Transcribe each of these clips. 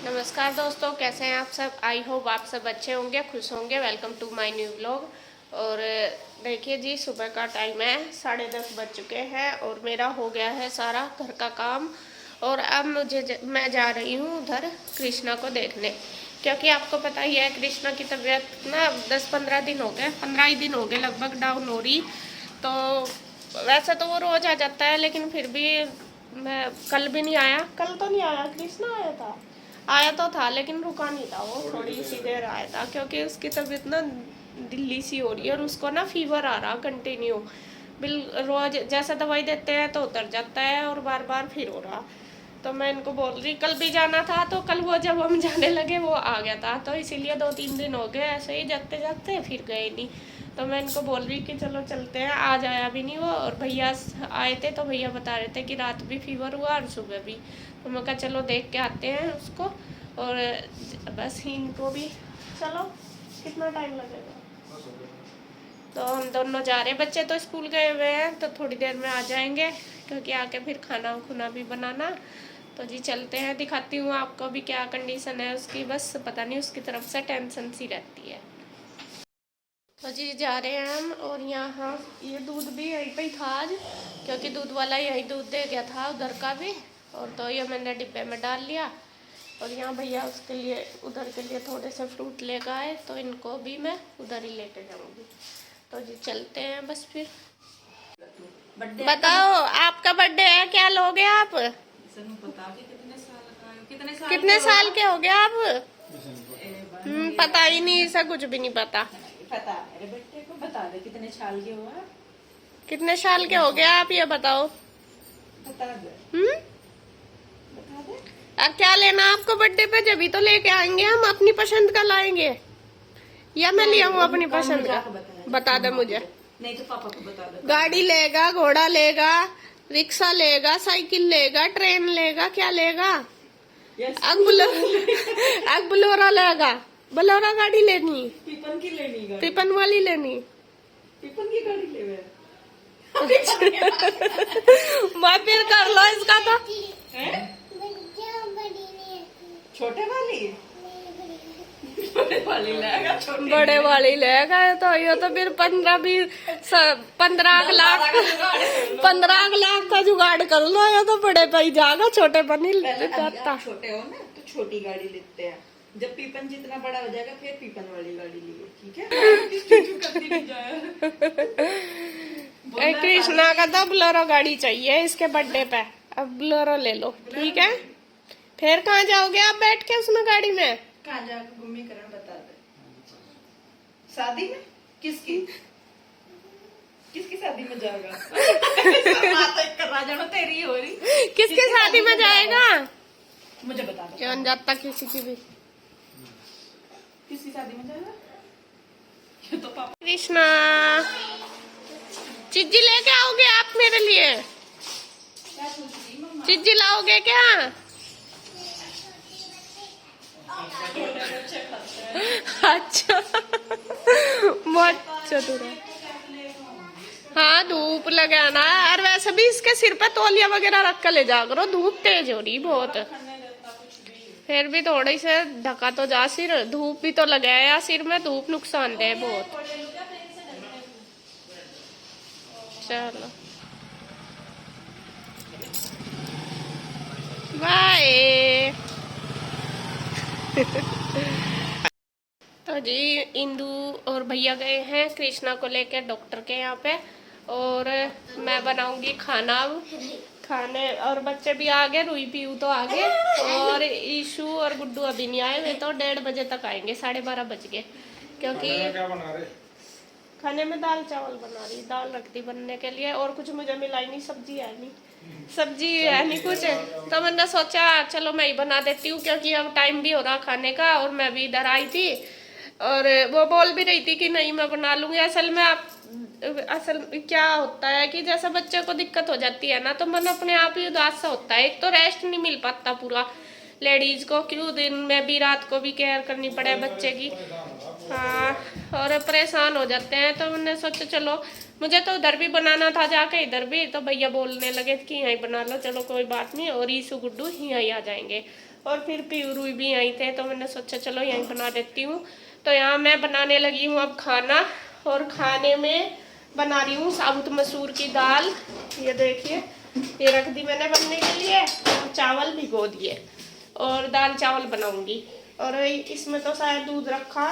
नमस्कार दोस्तों, कैसे हैं आप सब। आई होप आप सब अच्छे होंगे, खुश होंगे। Welcome to my new vlog. और देखिए जी, सुबह का टाइम है, 10:30 बज चुके हैं और मेरा हो गया है सारा घर का काम। और अब मैं जा रही हूँ उधर कृष्णा को देखने, क्योंकि आपको पता ही है कृष्णा की तबीयत ना 10-15 दिन हो गए, 15 ही दिन हो गए लगभग डाउन हो रही। तो वैसे तो वो रोज आ जाता है, लेकिन फिर भी मैं कल भी नहीं आया। कल तो नहीं आया, कृष्णा आया था, आया तो था लेकिन रुका नहीं था। वो थोड़ी सी देर आया था क्योंकि उसकी तबीयत ना ढिल्ली सी हो रही है और उसको ना फीवर आ रहा कंटिन्यू। बिल रोज जैसा दवाई देते हैं तो उतर जाता है और बार बार फिर हो रहा। तो मैं इनको बोल रही, कल भी जाना था तो कल वो जब हम जाने लगे वो आ गया था, तो इसीलिए 2-3 दिन हो गए ऐसे ही जाते जाते, फिर गए नहीं। तो मैं इनको बोल रही कि चलो चलते हैं। आज आया भी नहीं वो, और भैया आए थे तो भैया बता रहे थे कि रात भी फीवर हुआ और सुबह भी। तो मैं कहा चलो देख के आते हैं उसको। और बस इनको भी, चलो कितना टाइम लगेगा। तो हम दोनों जा रहे हैं, बच्चे तो स्कूल गए हुए हैं तो थोड़ी देर में आ जाएंगे, क्योंकि आके फिर खाना खुना भी बनाना। तो जी चलते हैं, दिखाती हूँ आपको भी क्या कंडीशन है उसकी। बस पता नहीं उसकी तरफ से टेंशन सी रहती है। तो जी जा रहे हैं हम। और यहाँ ये दूध भी यहीं पे ही था आज, क्योंकि दूध वाला यही दूध दे गया था उधर का भी। और तो ये मैंने डिब्बे में डाल लिया। और यहाँ भैया उसके लिए उधर के लिए थोड़े से फ्रूट लेकर आए, तो इनको भी मैं उधर ही लेके जाऊँगी। तो जी चलते हैं बस फिर। बताओ आपका बर्थडे है, क्या लोगे आप? कितने साल के हो गए आप? पता ही नहीं, ऐसा कुछ भी नहीं पता। पता मेरे बेटे को, बता दे कितने साल के हुआ। कितने साल के हो गए आप, ये बताओ। बता दे। बता दे। अब क्या लेना आपको बर्थडे पे? जब ही तो लेके आएंगे हम, अपनी पसंद का लाएंगे या मैं ले आऊँ अपनी पसंद का? बता दे मुझे। नहीं तो पापा को बता दे। गाड़ी लेगा, घोड़ा लेगा, रिक्शा लेगा, साइकिल लेगा, ट्रेन लेगा, क्या लेगा? अब बोलेरो लेगा। बोलेरो गाड़ी लेनी, पीपन की लेनी, टिपन वाली लेनी, पीपन की गाड़ी ले। मैं फिर कर लो इसका तो। छोटे वाली, छोटे वाली लेगा, बड़े वाली लेगा। तो ये तो फिर 15 लाख 15 लाख का जुगाड़ कर लो। ये तो बड़े पे ही जाएगा, छोटे पर नहीं जाता। छोटे हो ना तो छोटी गाड़ी लेते हैं, जब पीपन जितना बड़ा हो जाएगा फिर पीपन वाली गाड़ी लिए, ठीक है। कृष्णा का तो बोलेरो गाड़ी चाहिए इसके बर्थडे पे। अब बोलेरो ले लो, ठीक है। फिर कहाँ जाओगे आप बैठ के उसमें गाड़ी में? कहाँ जाकर घूमी करण, बता दे। शादी में? किसकी किसकी शादी में जाएगा? तेरी हो रही, किसकी शादी में जाएगा? मुझे बता दो। क्यों जाता किसी की भी? किसकी शादी में जाएगा? ये तो पापा। कृष्णा, चिज्जी लेके आओगे आप मेरे लिए? चिज्जी लाओगे क्या? अच्छा, बहुत चतुर है। हाँ धूप लगाना है, और वैसे भी इसके सिर पे तौलिया वगैरह रख कर ले जा करो, धूप तेज हो रही बहुत। फिर भी थोड़ी से ढका तो जा सिर, धूप भी तो लगाया सिर में, धूप नुकसानदेह बहुत। चलो बाय। तो जी इंदू और भैया गए हैं कृष्णा को लेकर डॉक्टर के यहाँ पे, और मैं बनाऊंगी खाना अब। खाने और बच्चे भी आ गए, रुई पीऊ तो आ गए, और ईशु और गुड्डू अभी नहीं आए। वे तो 1:30 बजे तक आएंगे, 12:30 बज गए। क्योंकि क्या बना रहे? खाने में दाल चावल बना रही, दाल रख दी बनने के लिए, और कुछ मुझे मिला ही नहीं, सब्जी है नहीं, सब्जी है नहीं कुछ। तो मैंने सोचा चलो मैं ही बना देती हूँ, क्योंकि अब टाइम भी हो रहा खाने का, और मैं भी इधर आई थी। और वो बोल भी रही थी कि नहीं मैं बना लूंगी। असल क्या होता है कि जैसे बच्चे को दिक्कत हो जाती है ना, तो मन अपने आप ही उदास सा होता है। एक तो रेस्ट नहीं मिल पाता पूरा लेडीज को, क्यों दिन में भी रात को भी केयर करनी पड़े बच्चे की। हाँ, और परेशान हो जाते हैं। तो मैंने सोचा चलो, मुझे तो उधर भी बनाना था जाके, इधर भी। तो भैया बोलने लगे कि यहीं बना लो, चलो कोई बात नहीं, और ईसु गुड्डू यहीं आ जाएंगे। और फिर पीरू भी यहीं थे तो मैंने सोचा चलो यहीं बना देती हूँ। तो यहाँ मैं बनाने लगी हूँ अब खाना, और खाने में बना रही हूँ साबुत मसूर की दाल। ये देखिए, ये रख दी मैंने बनने के लिए, और चावल भिगो दिए, और दाल चावल बनाऊंगी। और इसमें तो शायद दूध रखा,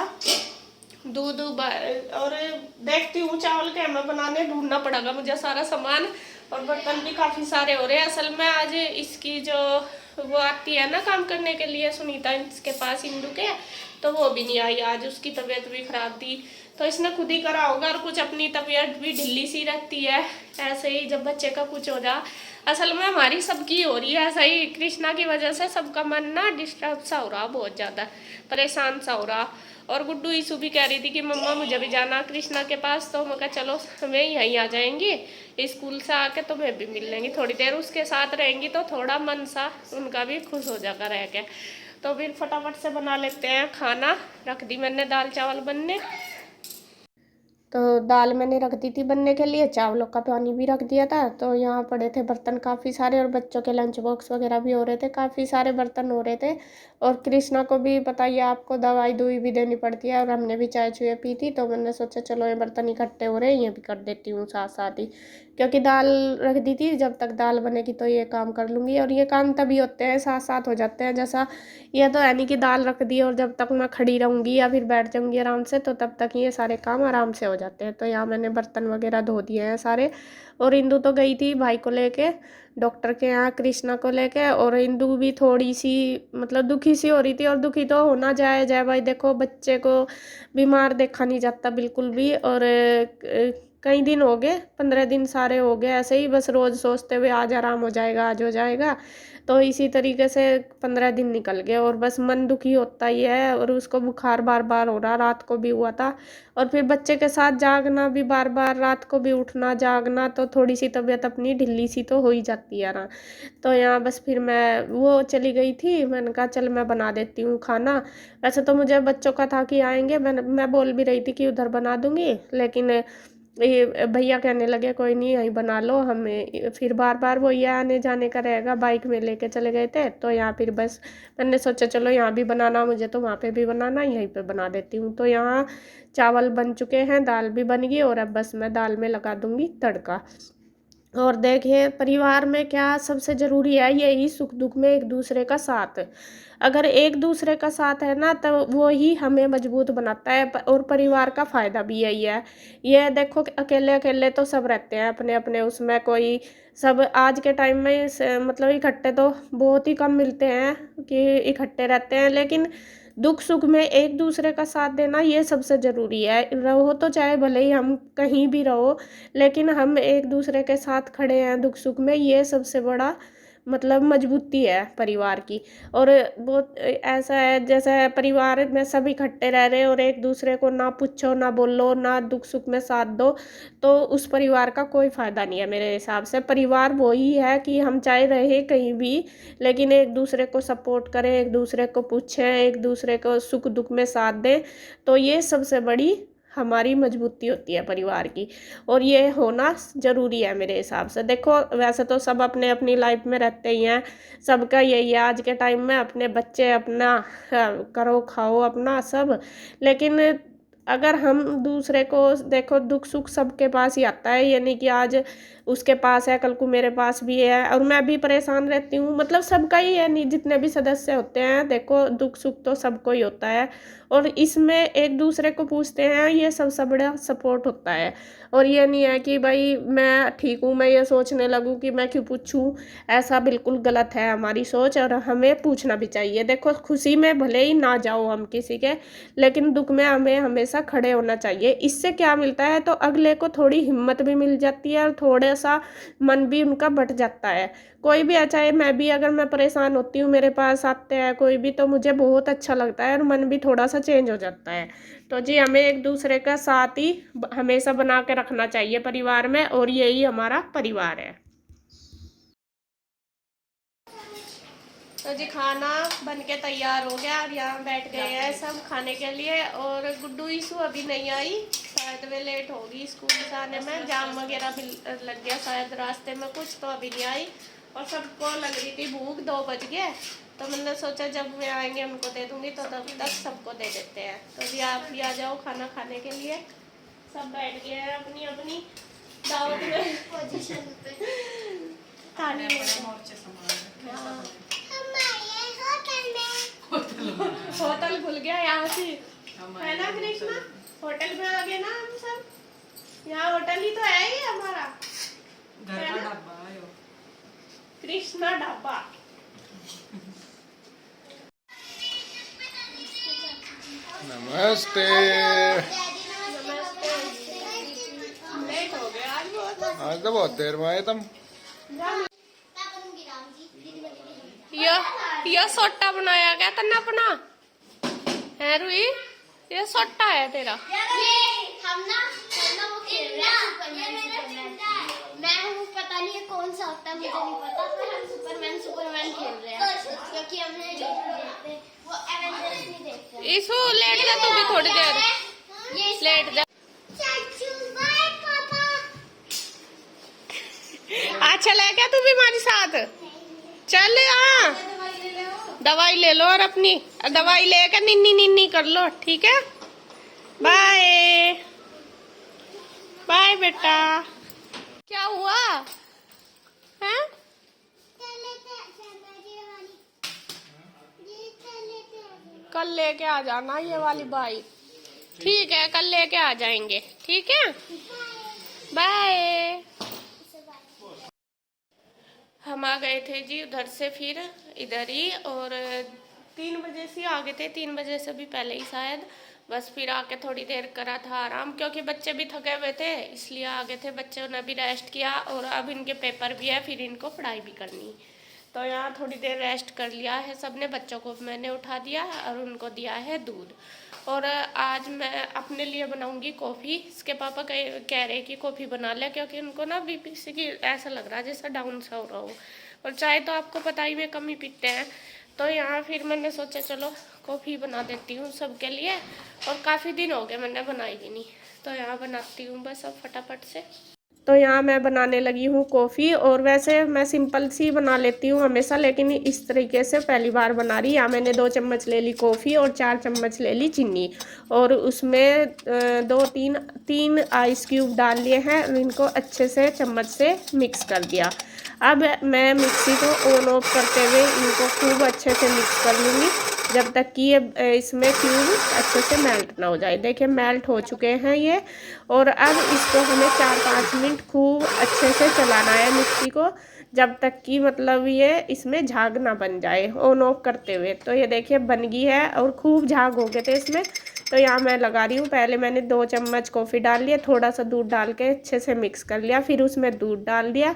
दूध और देखती हूँ चावल के मैं बनाने, ढूंढना पड़ेगा मुझे सारा सामान। और बर्तन भी काफ़ी सारे हो रहे हैं। असल में आज इसकी जो वो आती है ना काम करने के लिए सुनीता, इसके पास इंदू के, तो वो भी नहीं आई आज, उसकी तबीयत भी खराब थी तो इसने खुद ही करा होगा। और कुछ अपनी तबीयत भी ढिल्ली सी रहती है, ऐसे ही जब बच्चे का कुछ हो जा। असल में हमारी सबकी हो रही है ऐसा ही, कृष्णा की वजह से सबका मन ना डिस्टर्ब सा हो रहा, बहुत ज़्यादा परेशान सा हो रहा। और गुड्डू ईसू भी कह रही थी कि मम्मा मुझे भी जाना कृष्णा के पास, तो मैं कहा चलो हमें यहीं आ जाएंगे स्कूल से आके, तो मैं भी मिल लेंगी थोड़ी देर उसके साथ रहेंगी, तो थोड़ा मन सा उनका भी खुश हो जाएगा रह के। तो फिर फटाफट से बना लेते हैं खाना। रख दी मैंने दाल चावल बनने, तो दाल मैंने रख दी थी बनने के लिए, चावलों का पानी भी रख दिया था। तो यहाँ पड़े थे बर्तन काफ़ी सारे, और बच्चों के लंच बॉक्स वगैरह भी हो रहे थे, काफ़ी सारे बर्तन हो रहे थे। और कृष्णा को भी बताइए आपको दवाई दुई भी देनी पड़ती है, और हमने भी चाय चुए पी थी, तो मैंने सोचा चलो ये बर्तन इकट्ठे हो रहे हैं ये भी कर देती हूँ साथ साथ ही, क्योंकि दाल रख दी थी, जब तक दाल बनेगी तो ये काम कर लूँगी। और ये काम तभी होते हैं साथ साथ हो जाते हैं, जैसा ये तो है नहीं कि दाल रख दी और जब तक मैं खड़ी रहूँगी या फिर बैठ जाऊँगी आराम से, तो तब तक ये सारे काम आराम से हो जाते हैं। तो यहाँ मैंने बर्तन वगैरह धो दिए हैं सारे। और इंदू तो गई थी भाई को लेके डॉक्टर के यहाँ, कृष्णा को लेके। और इंदू भी थोड़ी सी मतलब दुखी सी हो रही थी, और दुखी तो होना जाए भाई, देखो बच्चे को बीमार देखा नहीं जाता बिल्कुल भी। और कई दिन हो गए, 15 दिन सारे हो गए ऐसे ही, बस रोज़ सोचते हुए आज आराम हो जाएगा आज हो जाएगा, तो इसी तरीके से 15 दिन निकल गए, और बस मन दुखी होता ही है। और उसको बुखार बार बार हो रहा, रात को भी हुआ था। और फिर बच्चे के साथ जागना भी बार बार, रात को भी उठना जागना, तो थोड़ी सी तबीयत अपनी ढिल्ली सी तो हो ही जाती है ना। तो यहाँ बस फिर मैं वो चली गई थी, मैंने कहा चल मैं बना देती हूँ खाना। वैसे तो मुझे बच्चों का था कि आएंगे, मैं बोल भी रही थी कि उधर बना दूंगी, लेकिन ये भैया कहने लगे कोई नहीं यहीं बना लो, हमें फिर बार बार वो ये आने जाने का रहेगा, बाइक में लेके चले गए थे। तो यहाँ फिर बस मैंने सोचा चलो यहाँ भी बनाना मुझे, तो वहाँ पे भी बनाना, यहीं पे बना देती हूँ। तो यहाँ चावल बन चुके हैं, दाल भी बन गई, और अब बस मैं दाल में लगा दूँगी तड़का। और देखिए परिवार में क्या सबसे ज़रूरी है, यही सुख दुख में एक दूसरे का साथ। अगर एक दूसरे का साथ है ना, तो वो ही हमें मजबूत बनाता है, और परिवार का फ़ायदा भी यही है। ये देखो कि अकेले अकेले तो सब रहते हैं अपने अपने उसमें, कोई सब आज के टाइम में मतलब इकट्ठे तो बहुत ही कम मिलते हैं कि इकट्ठे रहते हैं, लेकिन दुख सुख में एक दूसरे का साथ देना ये सबसे ज़रूरी है। रहो तो चाहे भले ही हम कहीं भी रहो, लेकिन हम एक दूसरे के साथ खड़े हैं दुख सुख में, ये सबसे बड़ा मतलब मजबूती है परिवार की। और बहुत ऐसा है जैसे परिवार में सब इकट्ठे रह रहे हैं, और एक दूसरे को ना पूछो ना बोलो ना दुख सुख में साथ दो, तो उस परिवार का कोई फ़ायदा नहीं है मेरे हिसाब से। परिवार वो ही है कि हम चाहे रहे कहीं भी, लेकिन एक दूसरे को सपोर्ट करें, एक दूसरे को पूछें, एक दूसरे को सुख दुख में साथ दें, तो ये सबसे बड़ी हमारी मजबूती होती है परिवार की। और ये होना ज़रूरी है मेरे हिसाब से। देखो वैसे तो सब अपने अपनी लाइफ में रहते ही हैं, सबका यही है आज के टाइम में, अपने बच्चे अपना करो खाओ अपना सब, लेकिन अगर हम दूसरे को देखो दुख सुख सबके पास ही आता है, ये नहीं कि आज उसके पास है कल को मेरे पास भी है, और मैं भी परेशान रहती हूँ, मतलब सबका ही है, नहीं जितने भी सदस्य होते हैं देखो दुख सुख तो सबको ही होता है, और इसमें एक दूसरे को पूछते हैं, ये सबसे बड़ा सपोर्ट होता है। और ये नहीं है कि भाई मैं ठीक हूँ मैं ये सोचने लगूँ कि मैं क्यों पूछूँ, ऐसा बिल्कुल गलत है हमारी सोच, और हमें पूछना भी चाहिए। देखो खुशी में भले ही ना जाओ हम किसी के, लेकिन दुख में हमें हमेशा खड़े होना चाहिए। इससे क्या मिलता है, तो अगले को थोड़ी हिम्मत भी मिल जाती है, और थोड़ा सा मन भी उनका बट जाता है। कोई भी चाहे मैं भी अगर मैं परेशान होती हूँ मेरे पास आते हैं कोई भी, तो मुझे बहुत अच्छा लगता है, और मन भी थोड़ा सा चेंज हो जाता है। तो जी हमें एक दूसरे का साथ ही हमेशा बना के रखना चाहिए परिवार में, और यही हमारा परिवार है। तो जी खाना बन के तैयार हो गया, अब यहाँ बैठ गए हैं सब खाने के लिए। और गुड्डू ईसू अभी नहीं आई, शायद वे लेट होगी स्कूल से आने में, जाम वगैरह भी लग गया शायद रास्ते में कुछ, तो अभी नहीं आई। और सबको लग रही थी भूख, 2 बज गए, तो मैंने सोचा जब वे आएंगे उनको दे दूंगी, तो तब तक सबको दे देते हैं। तो भी आप भी आ जाओ खाना खाने के लिए। सब बैठ गए हैं अपनी अपनी दावत में पोजीशन पे। थाली में। मोर्चे संभाल रखे हैं हाँ। होटल में। होटल खुल गया यहाँ से, सब। है ना कृष्णा? होटल में आ गए ना हम सब। यहाँ होटल ही तो है ही हमारा, घर का ढाबा है यो। कृष्णा ढाबा। नमस्ते। नमस्ते। लेट हो गया आज बहुत। आज तो बहुत देर में आए तुम। ये सोटा बनाया गया तन्ना अपना है रुई, ये सोटा है तेरा। हम ना वो खेल रहे हैं सुपरमैन। मैं हूँ, पता नहीं कौन सा होता है, मुझे नहीं पता, पर हम सुपरमैन खेल रहे हैं क्योंकि हमने देखते वो एवेंजर्स नहीं देखते। इसू लेट जा तू भी थोड़ी देर, लेट जा। चाचू बाय पापा। अच्छा ले क्या तू भी हमारे साथ चल। हाँ दवाई ले लो और अपनी दवाई लेकर निन्नी निन्नी कर लो, ठीक है? बाय बाय बेटा। क्या हुआ है? कल लेके आ जाना ये वाली बाइक, ठीक है? कल लेके आ जाएंगे, ठीक है? बाय। हम आ गए थे जी उधर से, फिर इधर ही, और 3 बजे से आ गए थे, 3 बजे से भी पहले ही शायद। बस फिर आके थोड़ी देर करा था आराम, क्योंकि बच्चे भी थके हुए थे, इसलिए आ गए थे। बच्चों ने भी रेस्ट किया और अब इनके पेपर भी है, फिर इनको पढ़ाई भी करनी, तो यहाँ थोड़ी देर रेस्ट कर लिया है सबने। बच्चों को मैंने उठा दिया और उनको दिया है दूध। और आज मैं अपने लिए बनाऊंगी कॉफ़ी। इसके पापा कह रहे कि कॉफ़ी बना ले, क्योंकि उनको ना बीपी से की ऐसा लग रहा है जैसा डाउन सा हो रहा हो, और चाय तो आपको पता ही में कम ही पीते हैं। तो यहाँ फिर मैंने सोचा चलो कॉफ़ी बना देती हूँ सबके लिए, और काफ़ी दिन हो गए मैंने बनाई भी नहीं, तो यहाँ बनाती हूँ बस अब फटाफट से। तो यहाँ मैं बनाने लगी हूँ कॉफ़ी, और वैसे मैं सिंपल सी बना लेती हूँ हमेशा, लेकिन इस तरीके से पहली बार बना रही। यहाँ मैंने 2 चम्मच ले ली कॉफ़ी और 4 चम्मच ले ली चीनी, और उसमें 3 आइस क्यूब डाल लिए हैं, इनको अच्छे से चम्मच से मिक्स कर दिया। अब मैं मिक्सी को ऑन ऑफ करते हुए इनको खूब अच्छे से मिक्स कर लूँगी, जब तक कि ये इसमें क्यूब अच्छे से मेल्ट ना हो जाए। देखिए मेल्ट हो चुके हैं ये, और अब इसको हमें 4-5 मिनट खूब अच्छे से चलाना है मिक्सी को, जब तक कि मतलब ये इसमें झाग ना बन जाए ऑन ऑफ करते हुए। तो ये देखिए बन गई है, और खूब झाग हो गए थे इसमें। तो यहाँ मैं लगा रही हूँ, पहले मैंने 2 चम्मच कॉफ़ी डाल लिया, थोड़ा सा दूध डाल के अच्छे से मिक्स कर लिया, फिर उसमें दूध डाल दिया,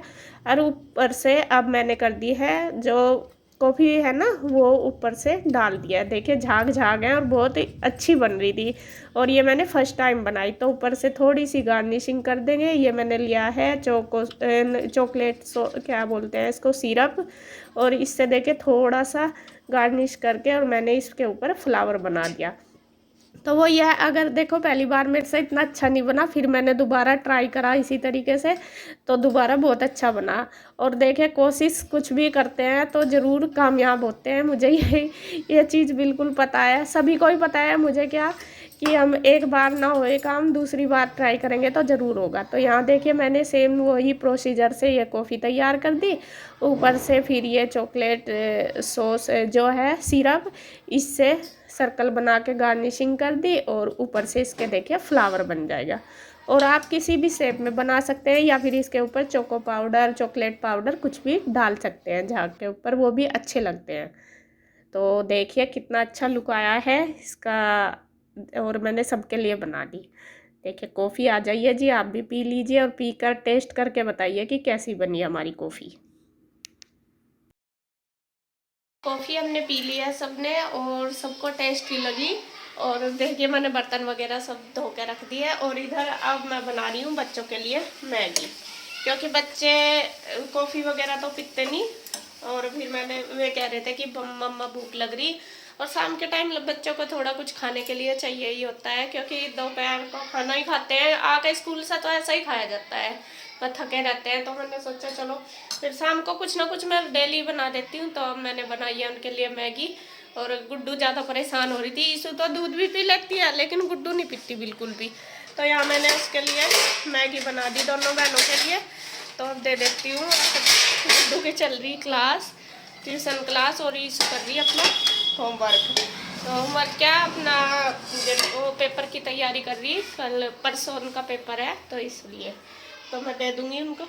और ऊपर से अब मैंने कर दी है जो कॉफ़ी है ना वो ऊपर से डाल दिया। देखिए झाग झाग है और बहुत ही अच्छी बन रही थी, और ये मैंने फर्स्ट टाइम बनाई। तो ऊपर से थोड़ी सी गार्निशिंग कर देंगे। ये मैंने लिया है चॉकलेट क्या बोलते हैं इसको, सिरप, और इससे देखिए थोड़ा सा गार्निश करके, और मैंने इसके ऊपर फ्लावर बना दिया। तो वो यह, अगर देखो पहली बार मेरे से इतना अच्छा नहीं बना, फिर मैंने दोबारा ट्राई करा इसी तरीके से, तो दोबारा बहुत अच्छा बना। और देखे कोशिश कुछ भी करते हैं तो ज़रूर कामयाब होते हैं, मुझे ये चीज़ बिल्कुल पता है, सभी को ही पता है मुझे, क्या कि हम एक बार ना होए काम, दूसरी बार ट्राई करेंगे तो ज़रूर होगा। तो यहाँ देखिए मैंने सेम वही प्रोसीजर से ये कॉफ़ी तैयार कर दी। ऊपर से फिर ये चॉकलेट सॉस जो है सिरप, इससे सर्कल बना के गार्निशिंग कर दी, और ऊपर से इसके देखिए फ्लावर बन जाएगा। और आप किसी भी शेप में बना सकते हैं, या फिर इसके ऊपर चोको पाउडर, चॉकलेट पाउडर कुछ भी डाल सकते हैं झाग के ऊपर, वो भी अच्छे लगते हैं। तो देखिए कितना अच्छा लुक आया है इसका, और मैंने सबके लिए बना दी। देखिए कॉफ़ी आ जाइए जी, आप भी पी लीजिए, और पीकर टेस्ट करके बताइए कि कैसी बनी हमारी कॉफ़ी। कॉफ़ी हमने पी ली है सबने, और सबको टेस्टी लगी। और देखिए मैंने बर्तन वगैरह सब धो के रख दिए, और इधर अब मैं बना रही हूँ बच्चों के लिए मैगी, क्योंकि बच्चे कॉफ़ी वगैरह तो पीते नहीं। और फिर वे कह रहे थे कि मम्मा भूख लग रही, और शाम के टाइम बच्चों को थोड़ा कुछ खाने के लिए चाहिए ही होता है, क्योंकि दोपहर को खाना ही खाते हैं, आके स्कूल से तो ऐसा ही खाया जाता है, पर थके रहते हैं, तो मैंने सोचा चलो फिर शाम को कुछ ना कुछ मैं डेली बना देती हूँ। तो अब मैंने बनाई है उनके लिए मैगी, और गुड्डू ज़्यादा परेशान हो रही थी। ईशु तो दूध भी पी लेती है, लेकिन गुड्डू नहीं पीती बिल्कुल भी। तो यहाँ मैंने उसके लिए मैगी बना दी दोनों बहनों के लिए। तो अब दे देती हूँ। गुड्डू की चल रही क्लास, ट्यूशन क्लास, और ईशु कर रही है अपना होमवर्क। तो होमवर्क क्या, अपना वो पेपर की तैयारी कर रही। कल परसों उनका पेपर है, तो इसलिए तो मैं दे दूँगी उनको।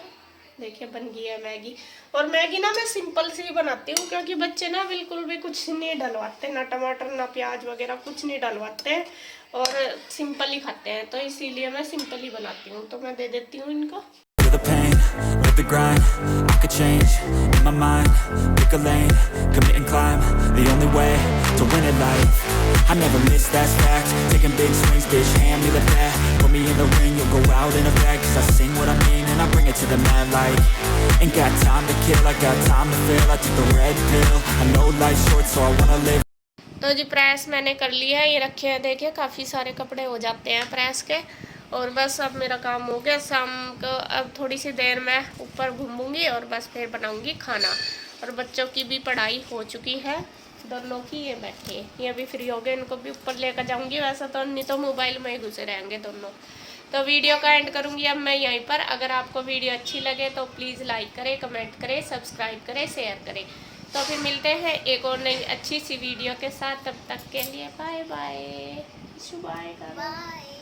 देखिए बन गई है मैगी। और मैगी ना मैं सिंपल सी ही बनाती हूँ, क्योंकि बच्चे ना बिल्कुल भी कुछ नहीं डलवाते, ना टमाटर ना प्याज वगैरह कुछ नहीं डलवाते, और सिंपल ही खाते हैं। तो इसीलिए मैं सिंपल ही बनाती हूँ। तो मैं दे देती हूँ इनको। The pain, live the grind, I could change, in my mind, pick a lane, commit and climb, the only way to win at life, I never miss, that's fact, taking big swings, bitch, hand me the bat, put me in the ring, you'll go out in a bag, cause I sing what I mean, and I bring it to the mad light, ain't got time to kill, I got time to feel, I took the red pill, I know life's short, so I wanna live. तो जी press मैंने कर लिया है, ये रखे हैं, देखिए काफ़ी सारे कपड़े हो जाते हैं प्रेस के। और बस अब मेरा काम हो गया। शाम को अब थोड़ी सी देर मैं ऊपर घूमूंगी, और बस फिर बनाऊंगी खाना। और बच्चों की भी पढ़ाई हो चुकी है, दोनों की। ये बैठे, ये अभी फ्री हो गए, इनको भी ऊपर लेकर जाऊंगी। वैसा तो नहीं तो मोबाइल में ही घुसे रहेंगे दोनों। तो वीडियो का एंड करूंगी अब मैं यहीं पर। अगर आपको वीडियो अच्छी लगे तो प्लीज़ लाइक करें, कमेंट करें, सब्सक्राइब करें, शेयर करें। तो फिर मिलते हैं एक और नई अच्छी सी वीडियो के साथ। तब तक के लिए बाय बाय। बाय।